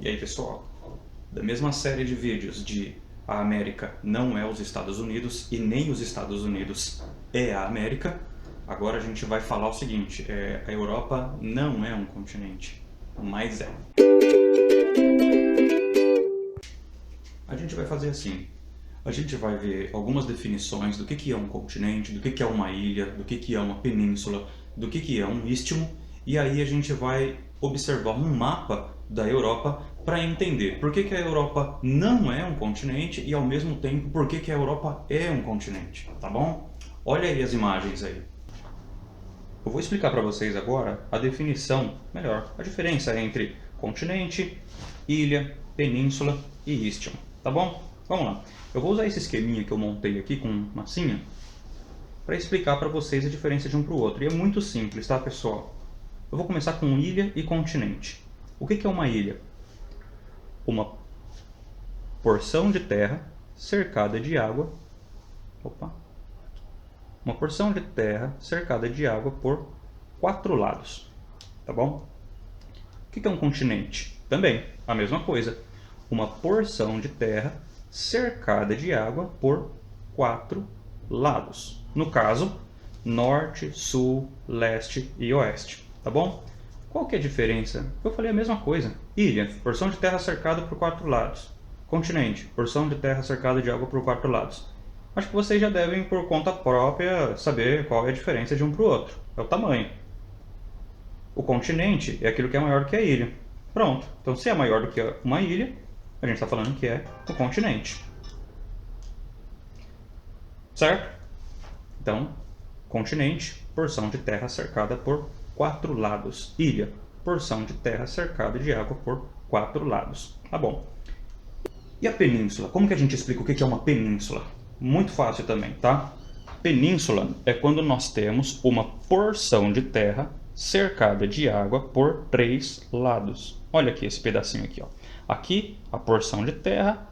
E aí, pessoal, da mesma série de vídeos de a América não é os Estados Unidos e nem os Estados Unidos é a América, agora a gente vai falar o seguinte, a Europa não é um continente, mas é. A gente vai fazer assim, a gente vai ver algumas definições do que é um continente, do que é uma ilha, do que é uma península, do que é um istmo, e aí a gente vai observar um mapa da Europa para entender por que a Europa não é um continente e ao mesmo tempo por que a Europa é um continente, tá bom? Olha aí as imagens aí. Eu vou explicar para vocês agora a definição, melhor, a diferença entre continente, ilha, península e istmo, tá bom? Vamos lá. Eu vou usar esse esqueminha que eu montei aqui com massinha para explicar para vocês a diferença de um para o outro. E é muito simples, tá, pessoal? Eu vou começar com ilha e continente. O que é uma ilha? Uma porção de terra cercada de água. Opa! Uma porção de terra cercada de água por 4 lados, tá bom? O que é um continente? Também a mesma coisa. Uma porção de terra cercada de água por 4 lados. No caso, norte, sul, leste e oeste. Tá bom? Qual que é a diferença? Eu falei a mesma coisa. Ilha, porção de terra cercada por 4 lados. Continente, porção de terra cercada de água por 4 lados. Acho que vocês já devem, por conta própria, saber qual é a diferença de um para o outro. É o tamanho. O continente é aquilo que é maior que a ilha. Pronto. Então, se é maior do que uma ilha, a gente está falando que é o continente. Certo? Então, continente, porção de terra cercada por 4 lados. Ilha, porção de terra cercada de água por 4 lados. Tá bom. E a península? Como que a gente explica o que é uma península? Muito fácil também, tá? Península é quando nós temos uma porção de terra cercada de água por 3 lados. Olha aqui esse pedacinho aqui, ó. Aqui a porção de terra,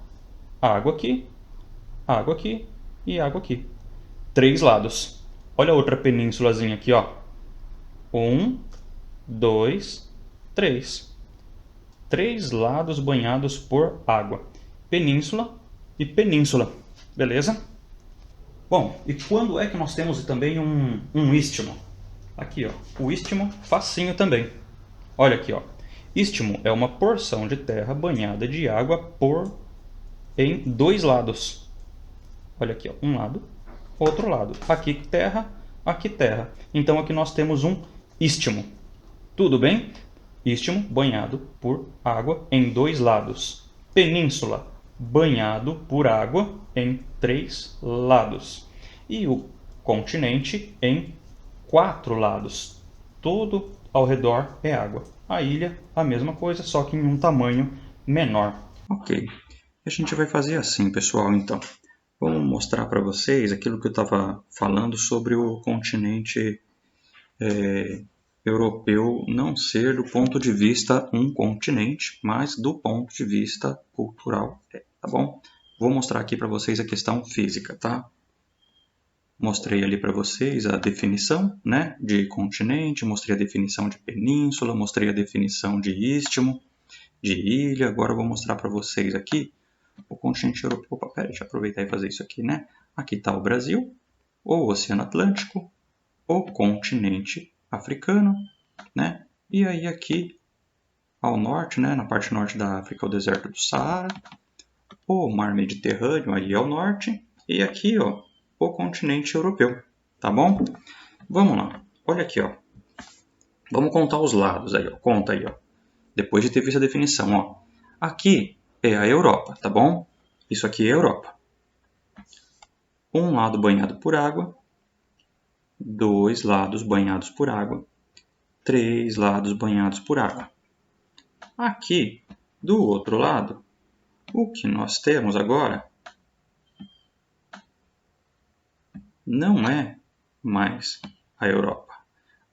água aqui e água aqui. 3 lados. Olha a outra penínsulazinha aqui, ó. 1, 2, 3. 3 lados banhados por água. Península e península. Beleza? Bom, e quando é que nós temos também um istmo? Aqui, ó, o istmo facinho também. Olha aqui, ó. Istmo é uma porção de terra banhada de água em 2 lados. Olha aqui, ó, um lado, outro lado. Aqui terra, aqui terra. Então aqui nós temos um istmo. Tudo bem? Istmo banhado por água em 2 lados. Península banhado por água em 3 lados. E o continente em 4 lados. Todo ao redor é água. A ilha, a mesma coisa, só que em um tamanho menor. Ok, a gente vai fazer assim, pessoal, então. Vamos mostrar para vocês aquilo que eu estava falando sobre o continente europeu não ser do ponto de vista um continente, mas do ponto de vista cultural, tá bom? Vou mostrar aqui para vocês a questão física, tá? Mostrei ali para vocês a definição, né, de continente, mostrei a definição de península, mostrei a definição de istmo, de ilha. Agora eu vou mostrar para vocês aqui o continente europeu. Opa, pera, deixa eu aproveitar e fazer isso aqui, né? Aqui está o Brasil, o Oceano Atlântico, o continente africano, né? E aí aqui ao norte, né, na parte norte da África, o deserto do Saara, o mar Mediterrâneo aí ao norte, e aqui, ó, o continente europeu, tá bom? Vamos lá. Olha aqui, ó. Vamos contar os lados aí, ó. Conta aí, ó. Depois de ter visto a definição, ó. Aqui é a Europa, tá bom? Isso aqui é a Europa. Um lado banhado por água, 2 lados banhados por água, 3 lados banhados por água. Aqui, do outro lado, o que nós temos agora não é mais a Europa.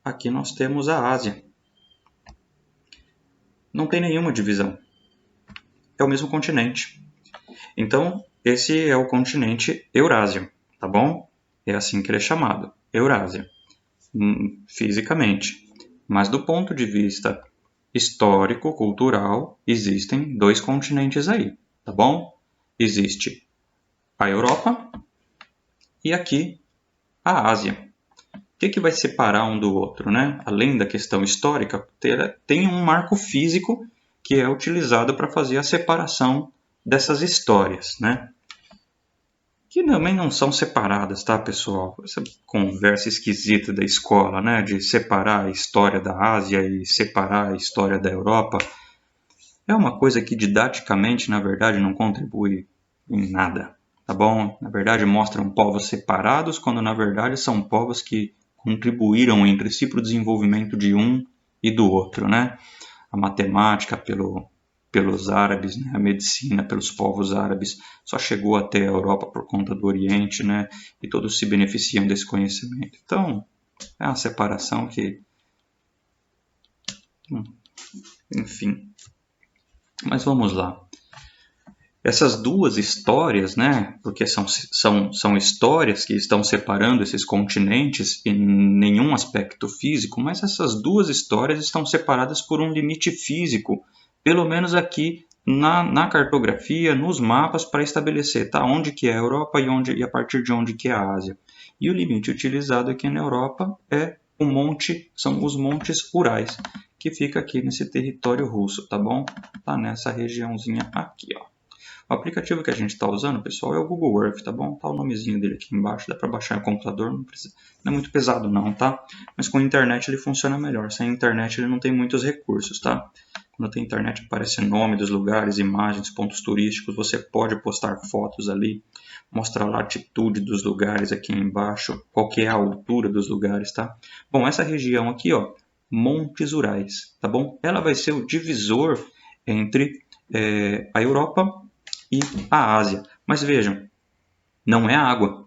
Aqui nós temos a Ásia. Não tem nenhuma divisão. É o mesmo continente. Então, esse é o continente Eurásia, tá bom? É assim que ele é chamado, Eurásia, fisicamente. Mas do ponto de vista histórico, cultural, existem dois continentes aí, tá bom? Existe a Europa e aqui a Ásia. O que vai separar um do outro, né? Além da questão histórica, tem um marco físico que é utilizado para fazer a separação dessas histórias, né? Que também não são separadas, tá, pessoal? Essa conversa esquisita da escola, né? De separar a história da Ásia e separar a história da Europa. É uma coisa que didaticamente, na verdade, não contribui em nada, tá bom? Na verdade, mostram povos separados, quando na verdade são povos que contribuíram entre si para o desenvolvimento de um e do outro, né? A matemática pelos árabes, né? A medicina pelos povos árabes só chegou até a Europa por conta do Oriente, né? E todos se beneficiam desse conhecimento. Então, é uma separação que, enfim. Mas vamos lá. Essas duas histórias, né, porque são histórias que estão separando esses continentes em nenhum aspecto físico, mas essas duas histórias estão separadas por um limite físico, pelo menos aqui na cartografia, nos mapas, para estabelecer tá, onde que é a Europa e a partir de onde que é a Ásia. E o limite utilizado aqui na Europa são os Montes Urais, que fica aqui nesse território russo, tá bom? Tá nessa regiãozinha aqui, ó. O aplicativo que a gente está usando, pessoal, é o Google Earth, tá bom? Tá o nomezinho dele aqui embaixo, dá para baixar no computador, não é muito pesado não, tá? Mas com a internet ele funciona melhor, sem a internet ele não tem muitos recursos, tá? Quando tem internet aparece nome dos lugares, imagens, pontos turísticos, você pode postar fotos ali, mostrar a latitude dos lugares aqui embaixo, qual que é a altura dos lugares, tá? Bom, essa região aqui, ó, Montes Urais, tá bom? Ela vai ser o divisor entre a Europa e a Ásia. Mas vejam, não é água.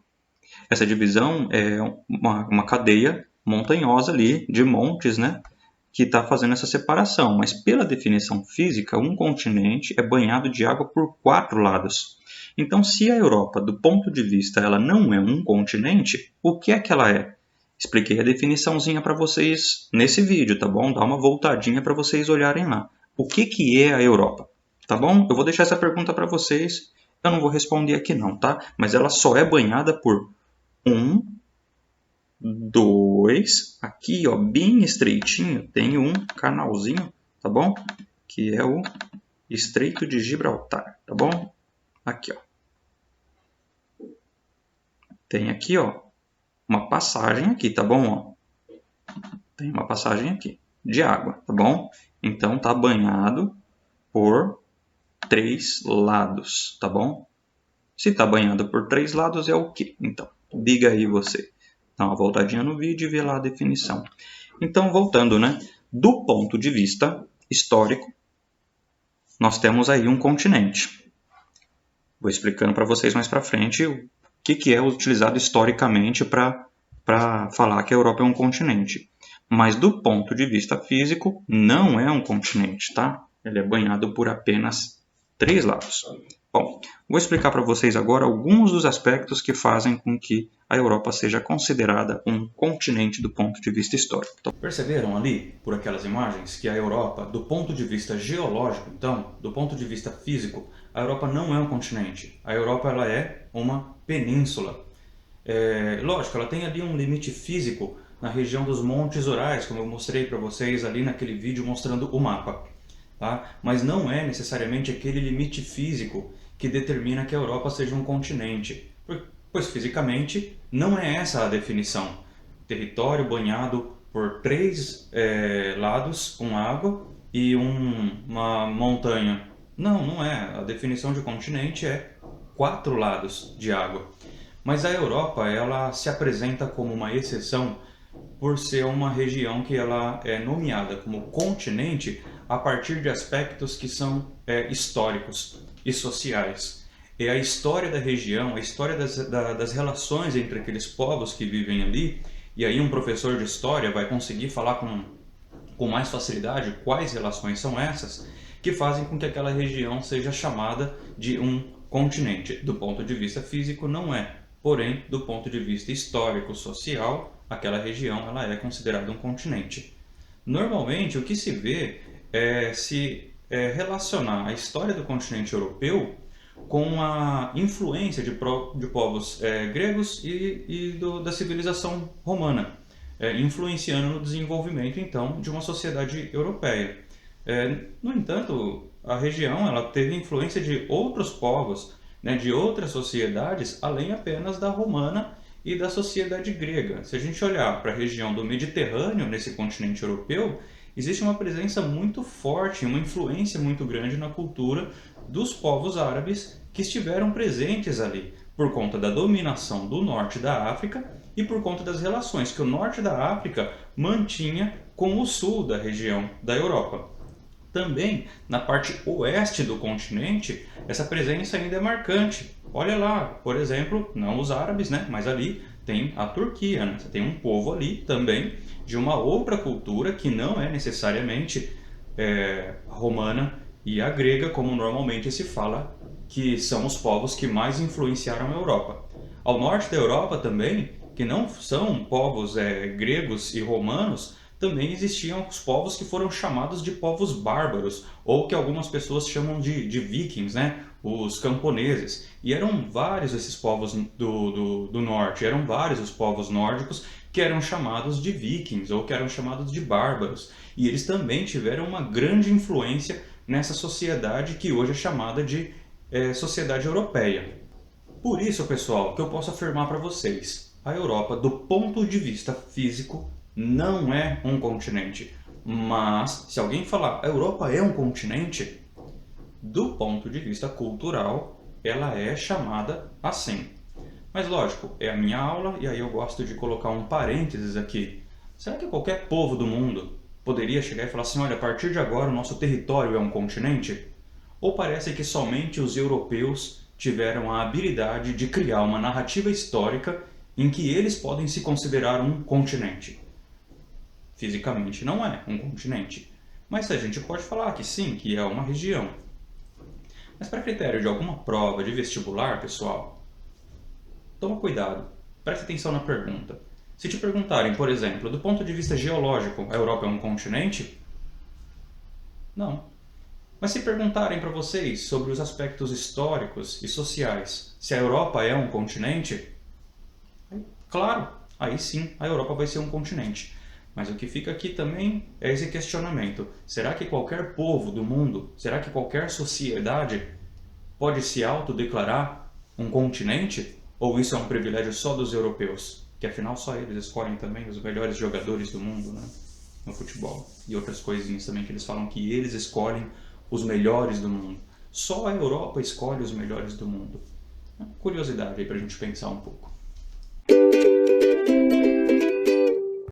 Essa divisão é uma cadeia montanhosa ali de montes, né, que está fazendo essa separação. Mas pela definição física, um continente é banhado de água por 4 lados. Então, se a Europa, do ponto de vista, ela não é um continente, o que é que ela é? Expliquei a definiçãozinha para vocês nesse vídeo, tá bom? Dá uma voltadinha para vocês olharem lá. O que é a Europa? Tá bom? Eu vou deixar essa pergunta para vocês. Eu não vou responder aqui não, tá? Mas ela só é banhada por 1, 2, aqui ó, bem estreitinho, tem um canalzinho, tá bom? Que é o Estreito de Gibraltar, tá bom? Aqui ó. Tem aqui ó, uma passagem aqui, tá bom? Ó. Tem uma passagem aqui de água, tá bom? Então tá banhado por 3 lados, tá bom? Se está banhado por 3 lados é o quê? Então, diga aí você. Dá uma voltadinha no vídeo e vê lá a definição. Então, voltando, né? Do ponto de vista histórico, nós temos aí um continente. Vou explicando para vocês mais para frente o que é utilizado historicamente para falar que a Europa é um continente. Mas do ponto de vista físico, não é um continente, tá? Ele é banhado por apenas 3 lados. Bom, vou explicar para vocês agora alguns dos aspectos que fazem com que a Europa seja considerada um continente do ponto de vista histórico. Então, perceberam ali, por aquelas imagens, que a Europa, do ponto de vista geológico, então, do ponto de vista físico, a Europa não é um continente. A Europa ela é uma península. Lógico, ela tem ali um limite físico na região dos Montes Urais, como eu mostrei para vocês ali naquele vídeo mostrando o mapa. Tá? Mas não é necessariamente aquele limite físico que determina que a Europa seja um continente, pois fisicamente não é essa a definição. Território banhado por 3 lados com água e uma montanha. Não, não é. A definição de continente é 4 lados de água. Mas a Europa ela se apresenta como uma exceção por ser uma região que ela é nomeada como continente a partir de aspectos que são históricos e sociais. É a história da região, a história das relações entre aqueles povos que vivem ali, e aí um professor de história vai conseguir falar com mais facilidade quais relações são essas, que fazem com que aquela região seja chamada de um continente. Do ponto de vista físico não é, porém do ponto de vista histórico, social, aquela região ela é considerada um continente. Normalmente o que se vê relacionar a história do continente europeu com a influência de povos gregos da civilização romana, influenciando no desenvolvimento, então, de uma sociedade europeia. No entanto, a região ela teve influência de outros povos, né, de outras sociedades, além apenas da romana e da sociedade grega. Se a gente olhar para a região do Mediterrâneo, nesse continente europeu, existe uma presença muito forte, uma influência muito grande na cultura dos povos árabes que estiveram presentes ali, por conta da dominação do norte da África e por conta das relações que o norte da África mantinha com o sul da região da Europa. Também, na parte oeste do continente, essa presença ainda é marcante. Olha lá, por exemplo, não os árabes, né? Mas ali tem a Turquia, né? Você tem um povo ali também de uma outra cultura que não é necessariamente romana e a grega, como normalmente se fala, que são os povos que mais influenciaram a Europa. Ao norte da Europa também, que não são povos gregos e romanos, também existiam os povos que foram chamados de povos bárbaros, ou que algumas pessoas chamam de vikings, né? Os camponeses. E eram vários esses povos do norte, eram vários os povos nórdicos que eram chamados de vikings, ou que eram chamados de bárbaros. E eles também tiveram uma grande influência nessa sociedade que hoje é chamada de sociedade europeia. Por isso, pessoal, que eu posso afirmar para vocês, a Europa, do ponto de vista físico, não é um continente. Mas, se alguém falar a Europa é um continente, do ponto de vista cultural, ela é chamada assim. Mas lógico, é a minha aula e aí eu gosto de colocar um parênteses aqui. Será que qualquer povo do mundo poderia chegar e falar assim, olha, a partir de agora o nosso território é um continente? Ou parece que somente os europeus tiveram a habilidade de criar uma narrativa histórica em que eles podem se considerar um continente? Fisicamente não é um continente, mas a gente pode falar que sim, que é uma região. Mas para critério de alguma prova de vestibular, pessoal, toma cuidado, preste atenção na pergunta. Se te perguntarem, por exemplo, do ponto de vista geológico, a Europa é um continente? Não. Mas se perguntarem para vocês sobre os aspectos históricos e sociais, se a Europa é um continente? Claro, aí sim a Europa vai ser um continente. Mas o que fica aqui também é esse questionamento. Será que qualquer povo do mundo, será que qualquer sociedade pode se autodeclarar um continente? Ou isso é um privilégio só dos europeus? Que afinal só eles escolhem também os melhores jogadores do mundo, né? No futebol. E outras coisinhas também que eles falam que eles escolhem os melhores do mundo. Só a Europa escolhe os melhores do mundo. Curiosidade aí pra gente pensar um pouco.